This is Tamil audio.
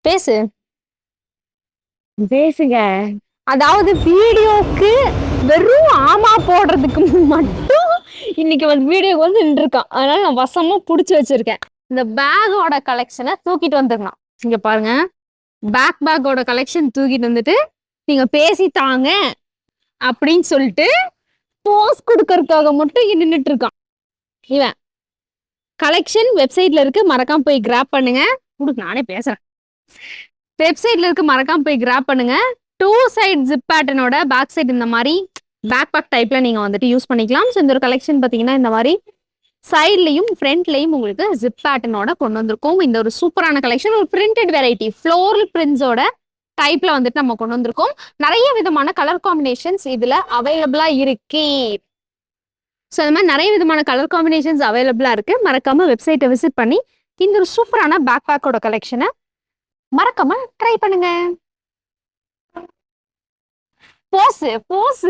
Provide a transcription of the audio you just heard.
பேசு. பேசுங்க. அதாவது வீடியோக்கு வெறும் ஆமா போடுறதுக்கு மட்டும் இன்னைக்கு வந்து வீடியோக்கு வந்து நின்றுருக்கான். அதனால நான் வசமா புடிச்சு வச்சிருக்கேன். இந்த பேக்கோட கலெக்ஷனை தூக்கிட்டு வந்துடலாம். இங்க பாருங்க, பேக்கோட கலெக்ஷன் தூக்கிட்டு வந்துட்டு நீங்க பேசித்தாங்க அப்படின்னு சொல்லிட்டு போஸ் கொடுக்கறதுக்காக மட்டும் இங்க நின்றுட்டு இருக்கான் இவன். கலெக்ஷன் வெப்சைட்ல இருக்கு, மறக்காம போய் கிராப் பண்ணுங்க. நானே பேசுறேன். வெப்சைட்ல இருக்கு, மறக்காம போய் கிராப் பண்ணுங்க. 2 சைட் ஜிப் பேட்டர்னோட பேக் சைடு இந்த மாதிரி பேக் பேக் டைப்ல நீங்க வந்துட்டு யூஸ் பண்ணிக்கலாம். ஸோ இந்த ஒரு கலெக்ஷன் பாத்தீங்கன்னா இந்த மாதிரி சைட்லயும் ஃப்ரண்ட்லயும் உங்களுக்கு ஜிப் பேட்டர்னோட கொண்டு வந்திருக்கோம். இந்த ஒரு சூப்பரான கலெக்ஷன், ஒரு பிரிண்டட் வெரைட்டி ஃப்ளோரல் பிரிண்ட்ஸோட டைப்ல வந்துட்டு நம்ம கொண்டு வந்திருக்கோம். நிறைய விதமான கலர் காம்பினேஷன்ஸ் இதுல அவைலபிளா இருக்கு. ஸோ அது மாதிரி நிறைய விதமான கலர் காம்பினேஷன்ஸ் அவைலபிளா இருக்கு. மறக்காம வெப்சைட்டை விசிட் பண்ணி இந்த ஒரு சூப்பரான பேக் பேக்கோட கலெக்ஷனை மறக்காம ட்ரை பண்ணுங்க. போஸ் போஸ்